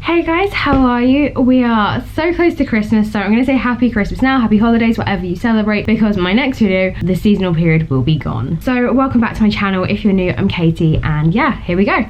Hey guys, how are you? We are so close to Christmas, so I'm going to say happy Christmas now, happy holidays, whatever you celebrate, because my next video, the seasonal period will be gone. So welcome back to my channel. If you're new, I'm Katie, and yeah, here we go.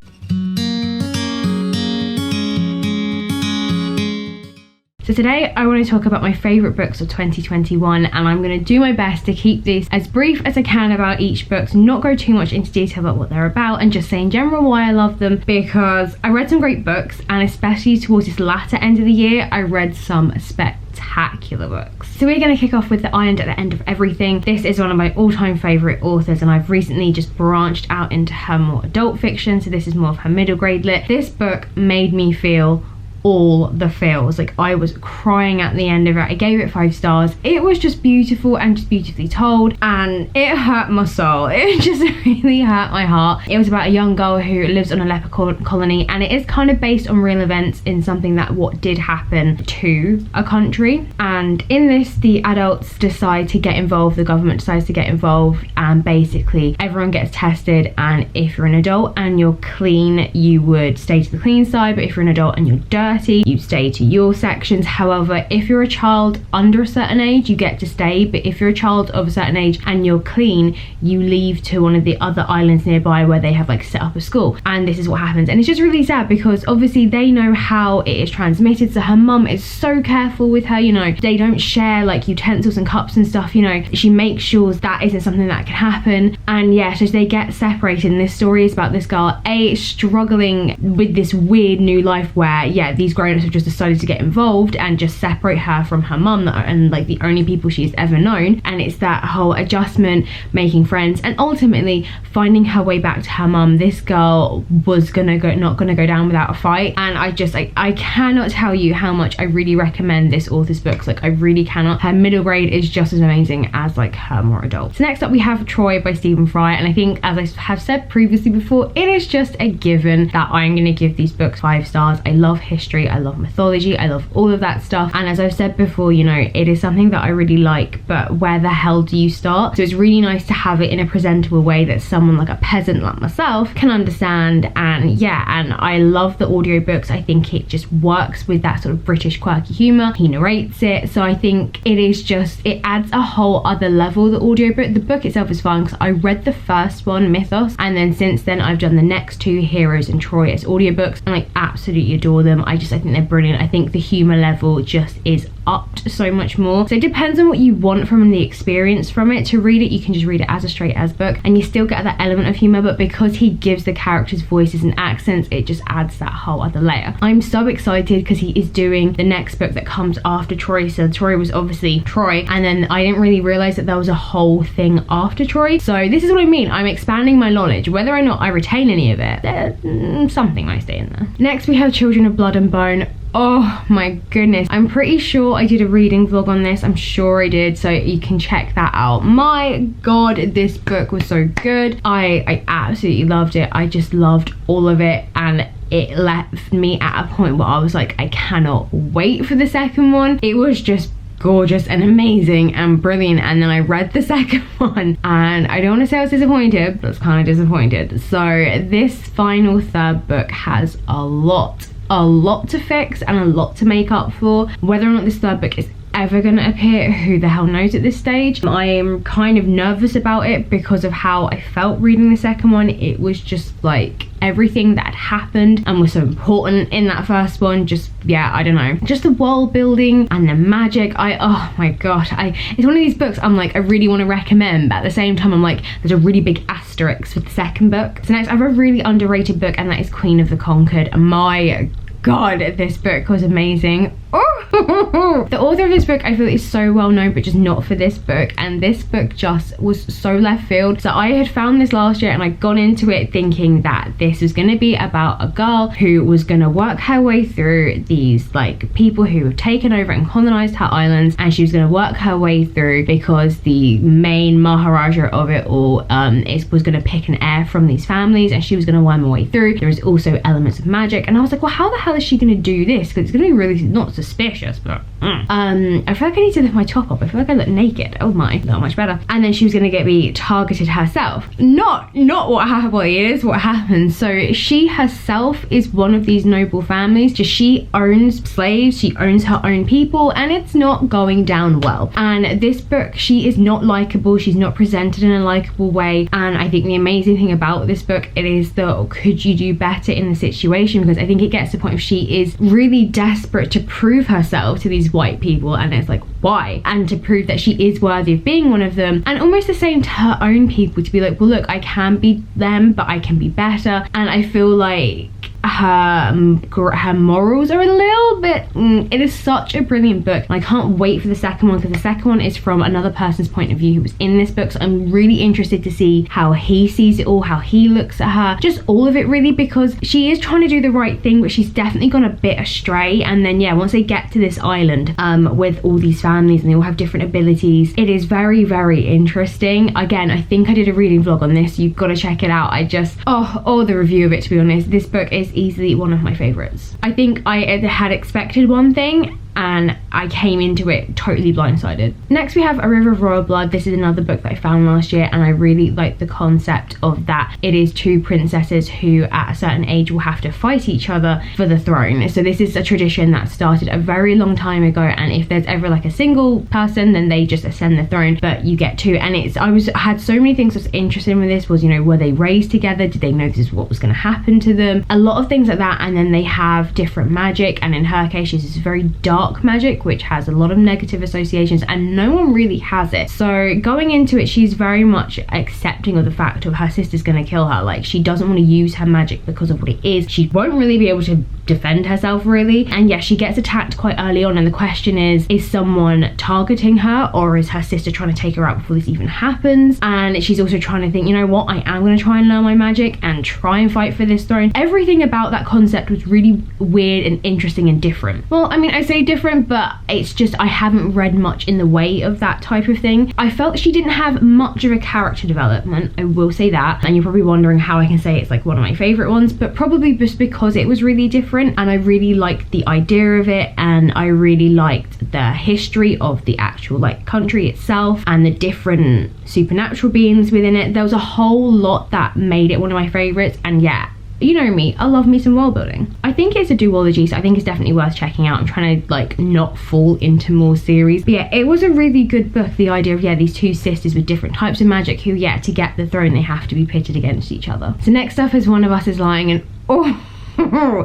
So today I want to talk about my favourite books of 2021, and I'm going to do my best to keep this as brief as I can about each book, so not go too much into detail about what they're about, and just say in general why I love them, because I read some great books, and especially towards this latter end of the year I read some spectacular books. So we're going to kick off with The Island at the End of Everything. This is one of my all-time favourite authors, and I've recently just branched out into her more adult fiction, so this is more of her middle grade lit. This book made me feel all the feels. Like, I was crying at the end of it. I gave it 5 stars. It was just beautiful and just beautifully told, and it hurt my soul. It just really hurt my heart. It was about a young girl who lives on a leper colony, and it is kind of based on real events in something that what did happen to a country. And in this, the adults decide to get involved, the government decides to get involved, and basically everyone gets tested, and if you're an adult and you're clean, you would stay to the clean side, but if you're an adult and you're dirty, you stay to your sections. However, if you're a child under a certain age, you get to stay, but if you're a child of a certain age and you're clean, you leave to one of the other islands nearby where they have like set up a school. And this is what happens, and it's just really sad because obviously they know how it is transmitted, so her mum is so careful with her, you know, they don't share like utensils and cups and stuff, you know, she makes sure that isn't something that can happen. And yeah, so they get separated, and this story is about this girl struggling with this weird new life where, yeah, these grown-ups have just decided to get involved and just separate her from her mum and like the only people she's ever known. And it's that whole adjustment, making friends, and ultimately finding her way back to her mum. This girl was not gonna go down without a fight, and I cannot tell you how much I really recommend this author's books. Like, I really cannot. Her middle grade is just as amazing as like her more adult. So next up we have Troy by Stephen Fry, and I think, as I have said previously before, it is just a given that I'm gonna give these books 5 stars. I love history, I love mythology, I love all of that stuff, and as I've said before, you know, it is something that I really like, but where the hell do you start? So it's really nice to have it in a presentable way that someone like a peasant like myself can understand. And yeah, and I love the audiobooks. I think it just works with that sort of British quirky humour. He narrates it, so I think it is just, it adds a whole other level. The audiobook, the book itself is fun because I read the first one, Mythos, and then since then I've done the next 2, Heroes and Troy, as audiobooks, and I absolutely adore them. I think they're brilliant. I think the humour level just is upped so much more. So it depends on what you want from the experience from it. To read it, you can just read it as a straight as book, and you still get that element of humour, but because he gives the characters voices and accents, it just adds that whole other layer. I'm so excited because he is doing the next book that comes after Troy. So Troy was obviously Troy, and then I didn't really realise that there was a whole thing after Troy. So this is what I mean, I'm expanding my knowledge. Whether or not I retain any of it, there's something might stay in there. Next we have Children of Blood and Bone. Oh my goodness, I'm pretty sure I did a reading vlog on this. I'm sure I did, so you can check that out. My god, this book was so good. I absolutely loved it. I just loved all of it, and it left me at a point where I was like, I cannot wait for the second one. It was just gorgeous and amazing and brilliant. And then I read the second one, and I don't want to say I was disappointed, but I was kind of disappointed. So this final third book has a lot to fix and a lot to make up for. Whether or not this third book is ever going to appear, who the hell knows at this stage. I am kind of nervous about it because of how I felt reading the second one. It was just like everything that had happened and was so important in that first one, just, yeah, I don't know, just the world building and the magic. Oh my gosh, it's one of these books I'm like, I really want to recommend, but at the same time I'm like, there's a really big asterisk for the second book. So next I have a really underrated book, and that is Queen of the Conquered. My god, this book was amazing. The author of this book I feel is so well known, but just not for this book, and this book just was so left field. So I had found this last year, and I'd gone into it thinking that this was going to be about a girl who was going to work her way through these like people who have taken over and colonized her islands, and she was going to work her way through because the main Maharaja of it all was going to pick an heir from these families, and she was going to worm her way through. There was also elements of magic, and I was like, well, how the hell hell is she gonna do this? Because it's gonna be really not suspicious, but I feel like I need to lift my top up. I feel like I look naked. Oh my, not much better. And then she was gonna be targeted herself. Not what happened. Well, it is what happened. So she herself is one of these noble families. Just she owns slaves, she owns her own people, and it's not going down well. And this book, she is not likable. She's not presented in a likable way. And I think the amazing thing about this book, it is the could you do better in the situation, because I think it gets to the point of she is really desperate to prove herself to these white people, and it's like, why? And to prove that she is worthy of being one of them, and almost the same to her own people, to be like, well look, I can be them, but I can be better. And I feel like her morals are a little bit it is such a brilliant book, and I can't wait for the second one, because the second one is from another person's point of view who was in this book, so I'm really interested to see how he sees it all, how he looks at her, just all of it really, because she is trying to do the right thing, but she's definitely gone a bit astray. And then yeah, once they get to this island with all these families and they all have different abilities, it is very, very interesting. Again, I think I did a reading vlog on this, you've got to check it out. I just the review of it, to be honest, this book is easily one of my favorites. I think I had expected one thing and I came into it totally blindsided. Next we have A River of Royal Blood. This is another book that I found last year, and I really like the concept of that. It is two princesses who at a certain age will have to fight each other for the throne. So this is a tradition that started a very long time ago, and if there's ever like a single person, then they just ascend the throne, but you get two. And I had so many things I was interested in with this, was, you know, were they raised together? Did they know this is what was going to happen to them? A lot of things like that. And then they have different magic, and in her case she's this very dark magic which has a lot of negative associations, and no one really has it. So going into it, she's very much accepting of the fact of her sister's gonna kill her. Like, she doesn't want to use her magic because of what it is. She won't really be able to defend herself really, and yeah, she gets attacked quite early on, and the question is someone targeting her, or is her sister trying to take her out before this even happens? And she's also trying to think, you know what, I am going to try and learn my magic and try and fight for this throne. Everything about that concept was really weird and interesting and different. Well, I mean, I say different, but it's just I haven't read much in the way of that type of thing. I felt she didn't have much of a character development, I will say that, and you're probably wondering how I can say it's like one of my favorite ones, but probably just because it was really different, and I really liked the idea of it, and I really liked the history of the actual like country itself and the different supernatural beings within it. There was a whole lot that made it one of my favorites, and yeah, you know me, I love me some world building. I think it's a duology, so I think it's definitely worth checking out. I'm trying to like not fall into more series, but yeah, it was a really good book. The idea of, yeah, these two sisters with different types of magic who, yeah, to get the throne they have to be pitted against each other. So next up is One of Us is Lying, and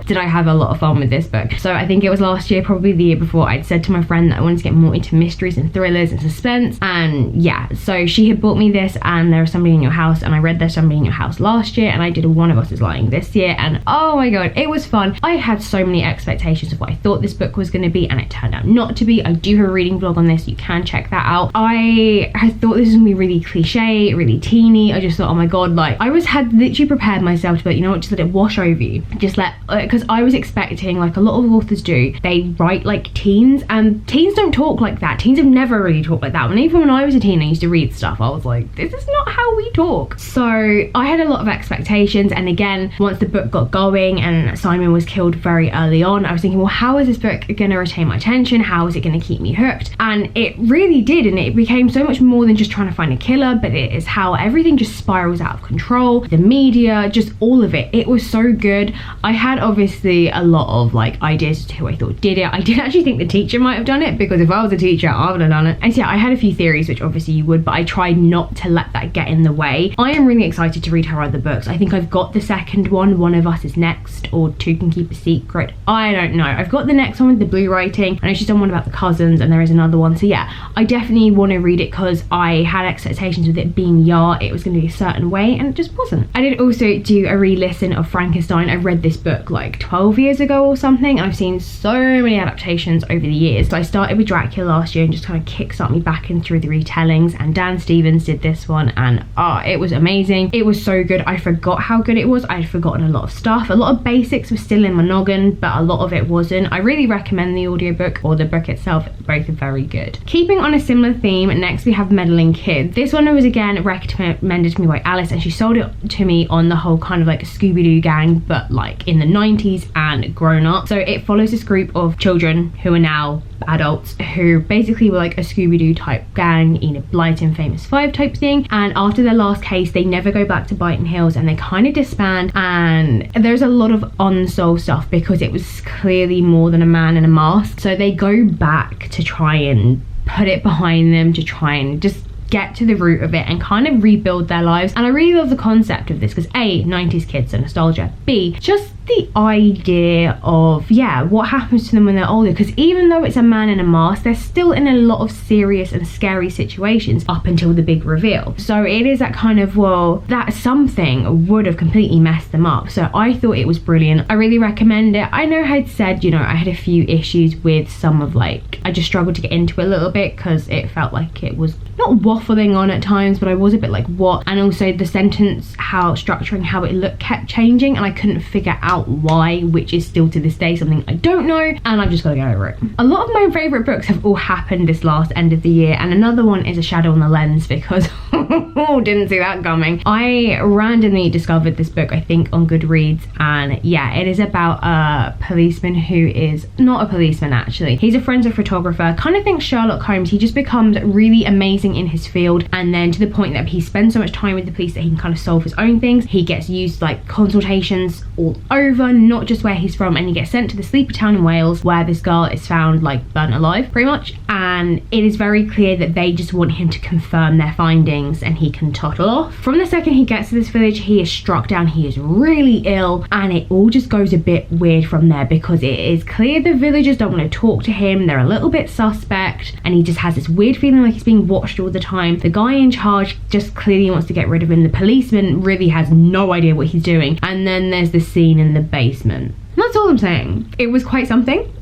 did I have a lot of fun with this book. So I think it was last year, probably the year before, I'd said to my friend that I wanted to get more into mysteries and thrillers and suspense, and yeah, so she had bought me this, and There Is Somebody in Your House, and I read There's Somebody in Your House last year, and I did a One of Us is Lying this year, and oh my god, it was fun. I had so many expectations of what I thought this book was going to be, and it turned out not to be. I do have a reading vlog on this, you can check that out. I had thought this was going to be really cliche, really teeny. I just thought, oh my god, like I had literally prepared myself to be like, you know what, just let it wash over you, just let, because I was expecting, like a lot of authors do, they write like teens, and teens don't talk like that. Teens have never really talked like that. And even when I was a teen, I used to read stuff, I was like, this is not how we talk. So I had a lot of expectations, and again, once the book got going and Simon was killed very early on, I was thinking, well, how is this book gonna retain my attention? How is it gonna keep me hooked? And it really did, and it became so much more than just trying to find a killer, but it is how everything just spirals out of control, the media, just all of it. It was so good. I had obviously a lot of like ideas to who I thought did it. I did actually think the teacher might have done it, because if I was a teacher, I would have done it. And so yeah, I had a few theories, which obviously you would, but I tried not to let that get in the way. I am really excited to read her other books. I think I've got the second one, One of Us is next, or Two Can Keep a Secret. I don't know. I've got the next one with the blue writing. I know she's done one about the cousins, and there is another one. So yeah, I definitely want to read it, because I had expectations with it being it was going to be a certain way, and it just wasn't. I did also do a re-listen of Frankenstein. I read this book like 12 years ago or something, and I've seen so many adaptations over the years. So I started with Dracula last year and just kind of kickstart me back in through the retellings, and Dan Stevens did this one, and it was amazing. It was so good. I forgot how good it was. I'd forgotten a lot of stuff. A lot of basics were still in my noggin, but a lot of it wasn't. I really recommend the audiobook or the book itself. Both are very good. Keeping on a similar theme, next we have Meddling Kid. This one was again recommended to me by Alice, and she sold it to me on the whole kind of like Scooby-Doo gang, but like in the 90s and grown up. So it follows this group of children who are now adults who basically were like a Scooby-Doo type gang, Enid Blyton Famous Five type thing, and after their last case they never go back to Brighton Hills and they kind of disband. And there's a lot of unsolved stuff because it was clearly more than a man in a mask, so they go back to try and put it behind them, to try and just get to the root of it and kind of rebuild their lives. And I really love the concept of this because A, 90s kids, so nostalgia, B, just the idea of, yeah, what happens to them when they're older, because even though it's a man in a mask, they're still in a lot of serious and scary situations up until the big reveal. So it is that kind of, well, that something would have completely messed them up. So I thought it was brilliant. I really recommend it. I know I'd said, you know, I had a few issues with some of, like, I just struggled to get into it a little bit because it felt like it was not waffling on at times, but I was a bit like, what? And also the sentence, how structuring, how it looked kept changing, and I couldn't figure out why, which is still to this day something I don't know, and I've just got to get over it. A lot of my favourite books have all happened this last end of the year, and another one is A Shadow on the Lens because didn't see that coming. I randomly discovered this book, I think on Goodreads, and yeah, it is about a policeman who is not a policeman actually. He's a forensic photographer, kind of thinks Sherlock Holmes. He just becomes really amazing in his field, and then to the point that he spends so much time with the police that he can kind of solve his own things. He gets used like consultations all over, not just where he's from, and he gets sent to the sleepy town in Wales where this girl is found like burnt alive pretty much, and it is very clear that they just want him to confirm their findings and he can toddle off. From the second he gets to this village, he is struck down, he is really ill, and it all just goes a bit weird from there because it is clear the villagers don't want to talk to him, they're a little bit suspect, and he just has this weird feeling like he's being watched all the time. The guy in charge just clearly wants to get rid of him. The policeman really has no idea what he's doing, and then there's the scene in the basement. That's all I'm saying. It was quite something.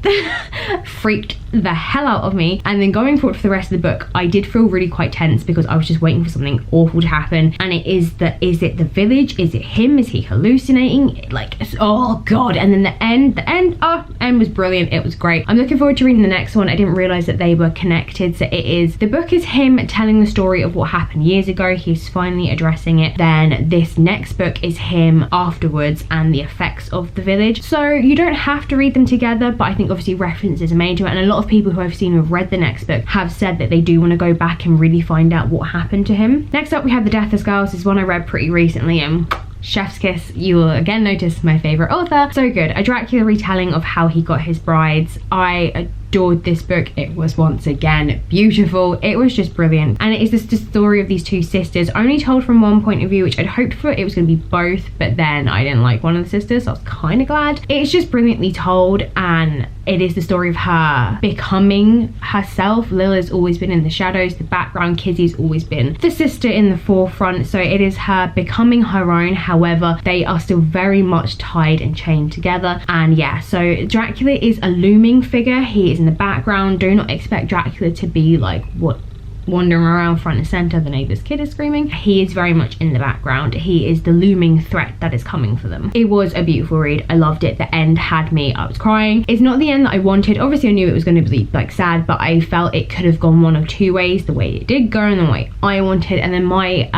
Freaked the hell out of me. And then going forward for the rest of the book, I did feel really quite tense because I was just waiting for something awful to happen. And it is it the village? Is it him? Is he hallucinating? Like, oh god. And then the end was brilliant. It was great. I'm looking forward to reading the next one. I didn't realize that they were connected. So the book is him telling the story of what happened years ago. He's finally addressing it. Then this next book is him afterwards and the effects of the village. So you don't have to read them together, but I think obviously references are made to it, and a lot of people who I've seen who have read the next book have said that they do want to go back and really find out what happened to him. Next up we have The Deathless Girls. This is one I read pretty recently, and chef's kiss, you will again notice my favourite author. So good. A Dracula retelling of how he got his brides. I adored this book. It was once again beautiful. It was just brilliant, and it is just the story of these two sisters, only told from one point of view, which I'd hoped for it was going to be both, but then I didn't like one of the sisters, so I was kind of glad. It's just brilliantly told, and it is the story of her becoming herself. Lil has always been in the shadows, the background. Kizzy's always been the sister in the forefront, so it is her becoming her own. However, they are still very much tied and chained together. And yeah, so Dracula is a looming figure. He is in the background. Do not expect Dracula to be like what wandering around front and center, the neighbor's kid is screaming. He is very much in the background. He is the looming threat that is coming for them. It was a beautiful read. I loved it. The end had me, I was crying. It's not the end that I wanted. Obviously I knew it was going to be like sad, but I felt it could have gone one of two ways, the way it did go and the way I wanted. And then my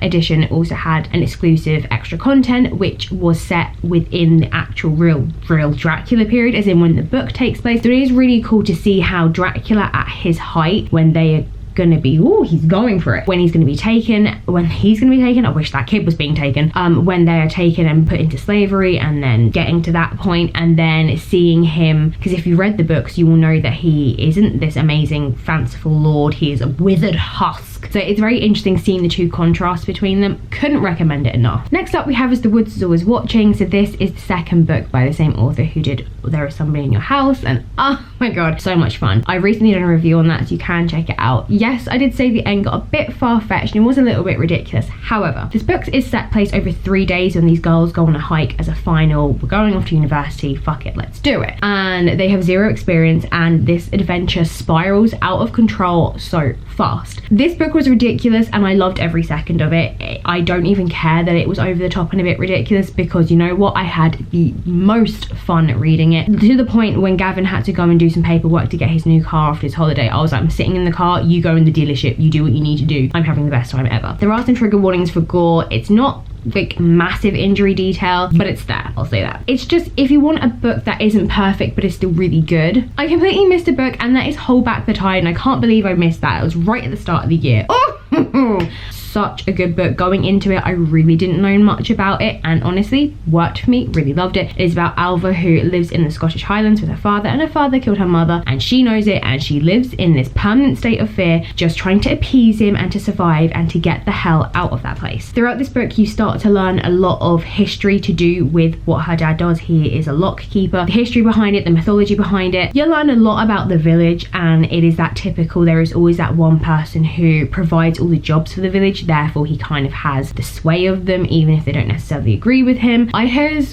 edition also had an exclusive extra content which was set within the actual real Dracula period, as in when the book takes place. So it is really cool to see how Dracula at his height, when they are gonna be, he's going for it, when he's gonna be taken, I wish that kid was being taken, when they are taken and put into slavery, and then getting to that point, and then seeing him, because if you read the books you will know that he isn't this amazing fanciful lord, he is a withered husk. So it's very interesting seeing the two contrasts between them. Couldn't recommend it enough. Next up we have As the Woods Is Always Watching. So this is the second book by the same author who did There Is Somebody in Your House, and oh my god, so much fun. I recently done a review on that, so you can check it out. Yes, I did say the end got a bit far-fetched and it was a little bit ridiculous. However, this book is set place over 3 days when these girls go on a hike as a final. We're going off to university, fuck it, let's do it. And they have zero experience, and this adventure spirals out of control so fast. This book was ridiculous and I loved every second of it. I don't even care that it was over the top and a bit ridiculous, because you know what, I had the most fun reading it, to the point when Gavin had to go and do some paperwork to get his new car after his holiday. I was like, I'm sitting in the car, you go in the dealership, you do what you need to do. I'm having the best time ever. There are some trigger warnings for gore. It's not like massive injury detail, but it's there, I'll say that. It's just, if you want a book that isn't perfect but is still really good. I completely missed a book, and that is Hold Back the Tide, and I can't believe I missed that. It was right at the start of the year. Oh, such a good book. Going into it, I really didn't know much about it, and honestly worked for me. Really loved it. It is about Alva, who lives in the Scottish Highlands with her father, and her father killed her mother, and she knows it, and she lives in this permanent state of fear, just trying to appease him and to survive and to get the hell out of that place. Throughout this book, you start to learn a lot of history to do with what her dad does. He is a lock keeper. The history behind it, the mythology behind it. You learn a lot about the village, and it is that typical, there is always that one person who provides all the jobs for the village, therefore he kind of has the sway of them, even if they don't necessarily agree with him. I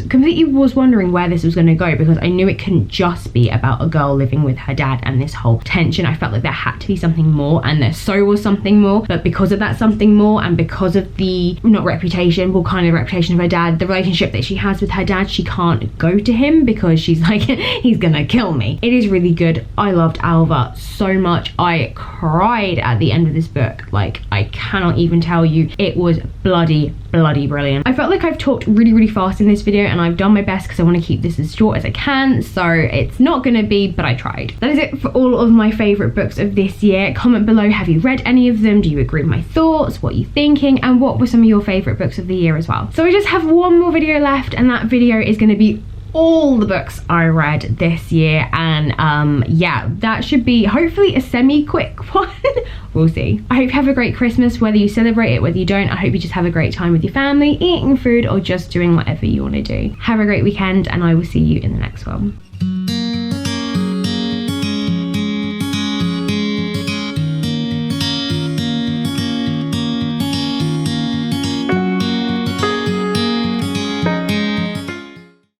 completely was wondering where this was going to go, because I knew it couldn't just be about a girl living with her dad and this whole tension. I felt like there had to be something more, and there so was something more, but because of that something more, and because of the reputation of her dad, the relationship that she has with her dad, she can't go to him because she's like, he's gonna kill me. It is really good. I loved Alva so much. I cried at the end of this book. Like, I cannot even tell you, it was bloody brilliant. I felt like I've talked really fast in this video, and I've done my best because I want to keep this as short as I can, so it's not gonna be, but I tried. That is it for all of my favorite books of this year. Comment below, have you read any of them? Do you agree with my thoughts? What are you thinking? And what were some of your favorite books of the year as well? So I just have one more video left, and that video is going to be all the books I read this year, and yeah, that should be hopefully a semi-quick one. We'll see. I hope you have a great Christmas, whether you celebrate it, whether you don't. I hope you just have a great time with your family, eating food, or just doing whatever you want to do. Have a great weekend, and I will see you in the next one.